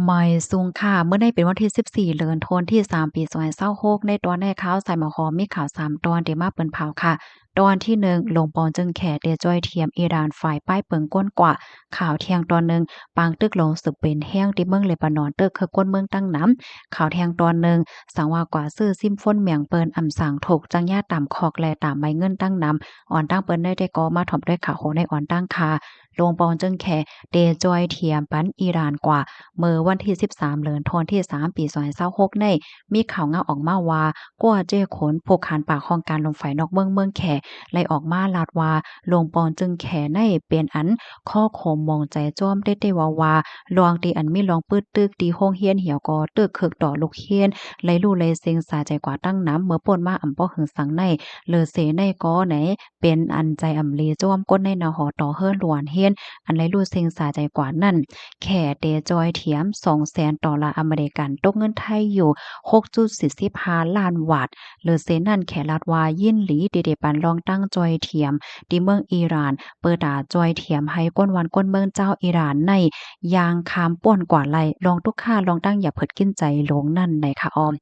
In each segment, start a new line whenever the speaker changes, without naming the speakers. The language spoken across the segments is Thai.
ไม่สูงค่ะเมื่อได้เป็นวันที่14เดือนธันวาคมที่3ปี2026ในตอนแรกข่าวใส่หมอหอมมีข่าว3ตอนที่มาเปิ้นเผาค่ะตอนที่1ลงปอนจึงแขเดจ้อยเทียมอิหร่านฝ่ายป้ายเปิงก้นกว่าข่าวเที่ยงตอนหนึ่งปางตึกลงสึกเป็นแห้งที่เมืองเลบานอนตึกคือก้นเมืองตั้งน้ำข่าวเที่ยงตอนหนึ่งสังว่ากว่าซื้อซิมฟ่นเมียงเปิ้นอำสางถกจังญาตามคอกแลตามไม้เงินตั้งน้ำอ่อนตั้งเปิ้นได้ก็มาถ่อมด้วยข่าวโหในอ่อนตั้งคาลงปอนจึงแขเดจอยเทียมปันอิหร่านกว่า เมื่อวันที่13เดือนธันวาคมที่3ปี2026ในมีข่าวงาออกมาว่ากัวเจ้ขนผูกขาดปากของการลงไฟนอกเมืองแขไล่ออกมาลาดว่าลงปอนจึงแขในเป็นอันข้อโคมมองใจจ้อมได้ว่าลองตีอันมีลองปื้ดตึกตีโรงเฮียนเหี่ยวก็ตึกคึกต่อลูกเฮียนไล่ลู่ไล่เซ็งสาใจกว่าตั้งน้ำเมื่อป่นมาอำป้อหึงสังในเลอเสในก็ไหนเป็นอันใจอำลีจ้อมก้นในนาหอต่อเฮิรนหลวนเฮียนอันไล่ลู่เซ็งสาใจกว่านั่น แข่เตจอยเทียม$200,000อเมริกันตกเงินไทยอยู่6.45ล้านบาทหรือเซนั่นแขรัดว่ายินหลีเดเดปันลองตั้งจอยเทียมที่เมืองอิหร่านเปิดาจอยเทียมให้ก้นวันก้นเมืองเจ้าอิหร่านในยางคามป่วนกว่าไลลองทุกค่าลองตั้งอย่าเผิดกินใจลงนั่นในค่ะออม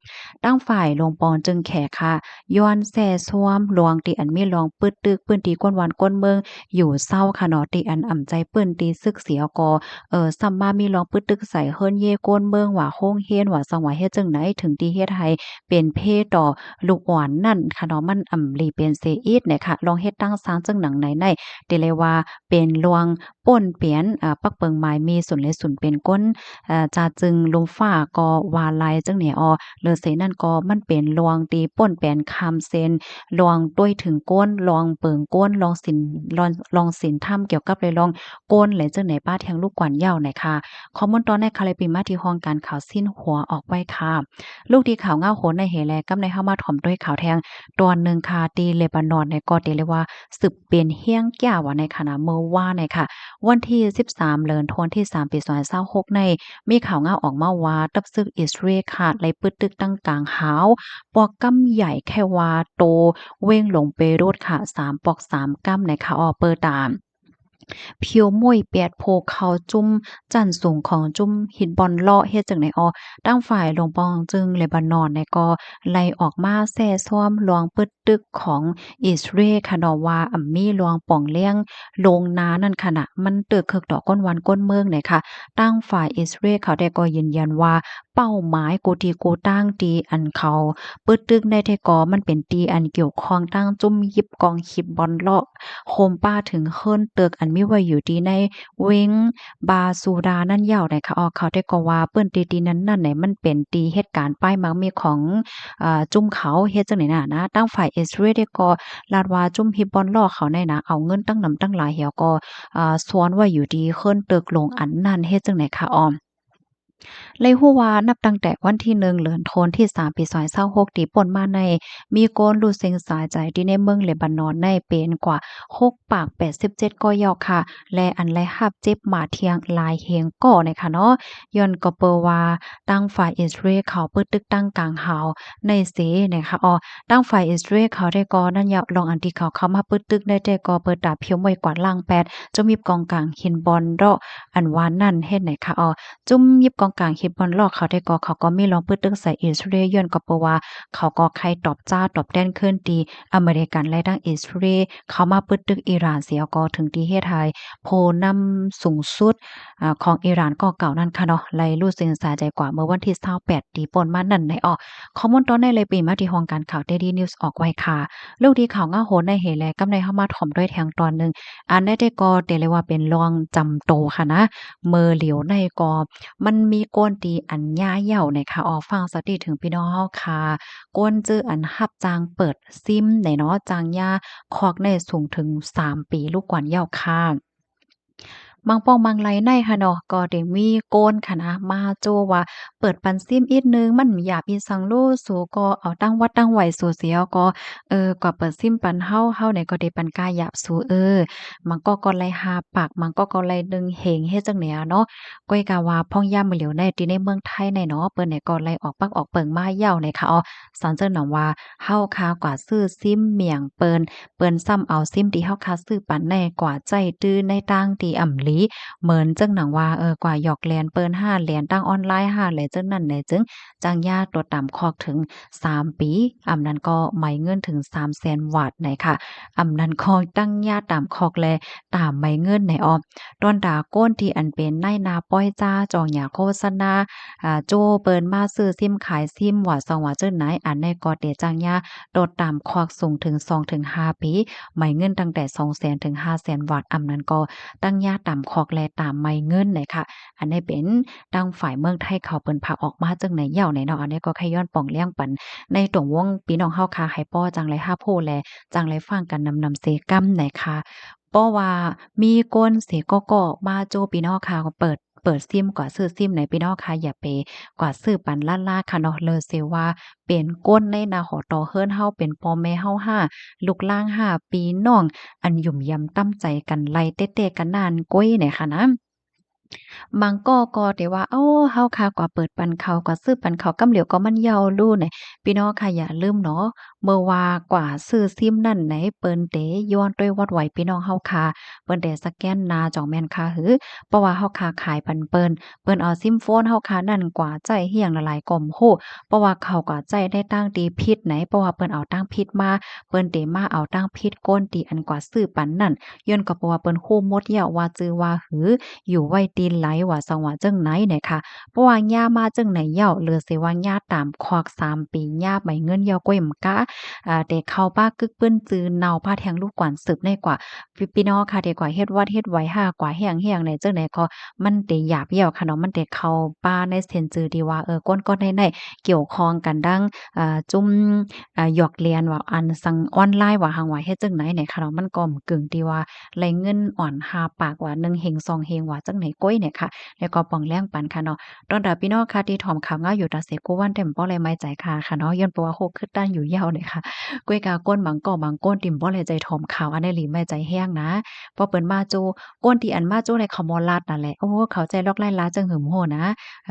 ตั้งฝ่ายลงปอนจึงแขค่ะย้อนแซ่ซ่วมลวงตีอันมีลองปึดตึกปื้นตีก้นวันก้นเมืองอยู่เศร้าค่ะเนาะตีอันอ่ำใจเปิ้นตีซึกเสียกอ ซัมมามีลองปึดตึกใส่เฮิรนเย่ก้นเมืองว่าโรงเรียนว่าสังว่าเฮ็ดจังไหนถึงที่เฮ็ดให้เป็นเพต่อลูกอ่อนนั่นค่ะเนาะมันอำลีเป็นเซอีดเนี่ยค่ะลองเฮ็ดตั้งสร้างจังหนังไหนในได้เลยว่าเป็นลวงป่นเปียนปักเปิงหมายมีส่วนเลยส่วนเป็นก้นจาจึงลมฟ้าก็ว่าลายจังเนี่ยเลอเสนั่นก็มันเป็นลวงตีป่นแปนคำเซนลวงต้วยถึงก้นลองเปิงก้นลองศิลลองศิลถ้ำเกี่ยวกับเลยลอง ก้นไหลจังไหนป้าแทงลูกกวนเหย้าหน่อยค่ะข้อมูลตอนในคาเลยปีมาที่ห้องการข่าวสิ้นหัวออกไว้ค่ะลูกที่ข่าวเงาโหนในเหแลกำในเข้ามาถ่อมด้วยข่าวแทงตอนหนึ่งค่ะตีเลบานอนในก็เตเลยว่าสืบเป็นเฮี้ยงแก้วว่าในขณะเมื่อว่าในค่ะวันที่13เดือนธันวาคมที่3ปี2026ในมีข่าวเงาออกมาว่าตับซึกอิสราเอลค่ะไลปึดตึกตั้งกลางหาวปอกกำใหญ่แค่ว่าโตเว้งลงเปโรดค่ะ3ปอก3กำในค่ะเปิดตาม เพียวม่วยเปียดโพเขาจุ้มจั่นสูงของจุ้มหินบอลเลาะเฮ็ดจังไดตั้งฝ่ายลงปองจึงเลบานอนในก็ไล่ออกมาแซ่ซ่อมลวงปึดตึกของอิสราเอลค่ะเนาะว่ามีลวงป่องเลี้ยงโรงนานั่นค่ะน่ะมันตึกคึกดอกก้นวันก้นเมืองเนี่ยค่ะตั้งฝ่ายอิสราเอลเขาได้ก็ยืนยันว่าเป้าหมายกูที่กูตั้งตีอันเขาปึดตึกในแท้ก็มันเป็นตีอันเกี่ยวข้องตั้งจุ้มยิบกองขิบบอลเลาะ โคมป้าถึงเฮิรนตึกอันมีไว้อยู่ดีในเว้งบาซูดานั่นยาวไหนคะเขาได้ก็ว่าเปิ้นตีๆนั้นนั่นไหนมันเป็นตีเหตุการณ์ป้ายมักมีของจุ่มเขาเฮ็ดจังได๋น่ะนะตั้งฝ่ายอิสราเอลได้ก็ลาดว่าจุ่มฮิบบอนล่อเขาในนะเอาเงินตั้งนำตั้งหลายเหี่ยวก็ซ้อนไว้อยู่ดีเฮิรนตึกลงอันนั้นเฮ็ดจังได๋คะอ้อม เลยฮู้ว่านับตั้งแต่วันที่1เดือนธันวาคมที่3ปี2026ที่ป่นมาในมีโกนรู้เซ็งสายใจที่ในเมืองเลบานอนในเป็นกว่า6ปาก87ก็ยอค่ะและอันแลรับเจ็บมาเทียงหลายแฮงก่อนะคะเนาะย้อนก็เปอว่าตั้งฝ่ายอิสราเอลเขาปึดตึกตั้งกลางหาวในเสนะคะตั้งฝ่ายอิสราเอลเขาได้ก็นั่นยาลองอันที่เขาเข้ามาปึดตึกได้แต่ก็เปิดดาบเพียวมวยกว่าล่าง8จะมีกองกลางหินบอนดอกอันว่านั่นเฮ็ดไหนคะจุ่มยิบกองกลางคิดบอลลอกเขาได้ก็เขาก็มีลองปื้ดตึกใส่อิสราเอลย้อนก็เพราะว่าเขาก็ใครตอบจ้าตอบแต้นขึ้นตีอเมริกันและทั้งอิสราเอลเขามาปื้ดตึกอิหร่านเสียก็ถึงที่เฮ็ดให้โพนำสูงสุดของอิหร่านก็เก่านั่นค่ะเนาะไล่รู้สึกสาใจกว่าเมื่อวันที่28ที่ป่นมานั่นในข้อมูลตอนในเลยปีมาที่ห้องการข่าว Daily News ออกไว้ค่ะลูกที่ข่าวง่าโหนในเหแลกำในเข้ามาถ่อมด้วยแทงตอนหนึงอันได้ก็เตเลยว่าเป็นรองจำโตค่ะนะเมอเหลียวในก็ มันมีโกนตีอันย่าเหย่าเนี่ยค่ะฟังสักทีถึงพี่น้องเฮาค่ะก้นจื้ออันรับจ้างเปิดซิมไหนเนาะจ้างย่าคอกในสูงถึง3 ปีลูกกวนเหย้าค่ะบางป้องบางไลในค่ะเนาะก็ได้มีโกนค่ะนะมาโจ้ว่าเปิดปันซิมอีกหนึ่งมันหยาบอีสังโลสูก็เอาตั้งวัดตั้งไหวสู่เสียก็กว่าเปิดซิมปันเฮาเนี่ยก็ได้ปันกาหยาบสู่มันก็ไลหาปากมันก็ไลดึงเหงเฮ็ดจังแหนอะเนาะก้อยกะว่าพ่องย่ามมื้อเหลียวในที่ในเมืองไทยในเนาะเปิ้นเนี่ยก็ไล่ออกปักออกเปิงมาเหย้าเนี่ยค่ะสอนเจิ้นหนองว่าเฮาคากว่าซื้อซิมเมียงเปิ้นซ้ำเอาซิมที่เฮาคาซื้อปันแน่กว่าใจตื้อในต่างที่อำลี ลีเหมือนจังหนังว่ากว่าหยอกแลนเปิ้น5เหรียญตั้งออนไลน์5เหรียญจังนั้นแหละจึงจ้างญาติตัวตามคอกถึง3ปีอำนั้นก็ไหมเงินถึง300,000 บาทไหนค่ะอำนั้นก็ตั้งญาติตามคอกแลตามไหมเงินไหนอ้อตอนด่าโก้นที่อันเป็นนายนาป้อยจ้าจองหยาโฆษณาโจ้เปิ้นมาซื้อซิมขายซิมว่าซองว่าเจิ้นไหนอันในก็เตจ้างญาโดดตามคอกสูงถึง2-5 ปีไหมเงินตั้งแต่200,000ถึง500,000 บาทอำนั้นก็ตั้งญาตามคอกแลตามไหมเงินไหนค่ะอันนี้เป็นดังฝ่ายเมืองไทยเขาเปิ้นพาออกมาจังไหนเหย้าไหนเนาะอันนี้ก็แค่ย้อนป่องเลี้ยงปันในตรงวงพี่น้องเฮาค่ะให้ป้อจังไรห้าโพแลจังไรฟังกันนำเสกำไหนค่ะเพราะว่ามีคนเสก็มาโจพี่น้องค่ะก็เปิดซิมกว่าซื้อซิมไหนพี่น้องค่ะอย่าไปกว่าซื้อปันล้านๆค่ะเนาะเลยเสียว่าเป็นก้นในนาหอตอเฮิรนเฮาเป็นพ่อแม่เฮาห้าลูกล่างห้าปีน้องอันหยุ่มยำตั้มใจกันไล่เต๊ะๆกันนานก้อยเนี่ยค่ะนะบางก็ได้ว่าโอ้เฮาค่ะกว่าเปิดปันเขากว่าซื้อปันเขากำเหลียวก็มันยาวลู่เนี่ยพี่น้องค่ะอย่าลืมเนาะเมื่อว่ากว่าซื้อซิมนั่นไหนเปิ้นเตย้อนด้วยวัดไหวพี่น้องเฮาค่ะเปิ้นได้สแกนหน้าจอแม่นค่ะหือเพราะว่าเฮาค่ะขายปันเปิ้นเอาซิมโฟนเฮาค่ะนั่นกว่าใจเฮียงละหลายก็ฮู้เพราะว่าเขาก็ใจได้ตั้งดีผิดไหนเพราะว่าเปิ้นเอาตั้งผิดมาเปิ้นเตมาเอาตั้งผิดก้นตีอันกว่าซื้อปันนั่นย้อนก็เพราะว่าเปิ้นฮู้หมดแล้วว่าจื้อว่าหือ อยู่ไว้ตีนไหลว่าสังว่าจังไหนเนี่ยค่ะเพราะว่าย่ามาจังไหนเหย้าหรือสิว่าย่าตามควัก3 ปีย่าใบเงินเหย้าก้อยมกะแต่เข้าป้ากึกเปิ้นจือเนาผ้าแทงลูกกวนสืบได้กว่าพี่น้องค่ะดีกว่าเฮ็ดวัดเฮ็ดไว้ห่ากว่าแห้งๆในจังไหนก็มันได้หยาบเหย้าค่ะเนาะมันได้เข้าป้าในเซ็นจือดีว่าก้นๆได้ๆเกี่ยวข้องกันดังจุ่มหยอกเลียนว่าอันสังออนไลน์ว่าหังว่าเฮ็ดจังไหนเนี่ยค่ะเนาะมันก็กึ่งที่ว่าไหลเงินอ่อน5ปากว่า1เฮง2เฮงว่าจังไหนก้อยเนี่ยค่ะแล้วก็ปองแรงปันค่ะเนาะตอนดาพี่น้องค่ะที่ถ่อมข่าวเหงาอยู่ตาเสกูวันเต็มบ่เลยไม้ใจค่ะเนาะย้อนเพราะว่าโฮกคือต้านอยู่ยาวเลยค่ะก้อยกาก้นบางก่อบางก้นติ่มบ่เลยใจถ่อมข่าวอันนี้หลีไม่ใจแห้งนะพอเปิ้นมาจูก้นที่อันมาจูในขมอลาดนั่นแหละโอ้เขาใจลอกไล่ลาจังหึมโหนะ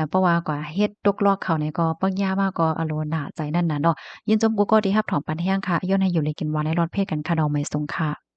เพราะว่าก็เฮ็ดตกลอกเขาเนี่ยก็ปังยามากก็อโลน่าใจนั่นน่ะเนาะยินจมกูก็ที่รับถ่อมปันแห้งค่ะย้อนให้อยู่เลยกินวันในรอดเพศกันค่ะดอกไม้สงค่ะ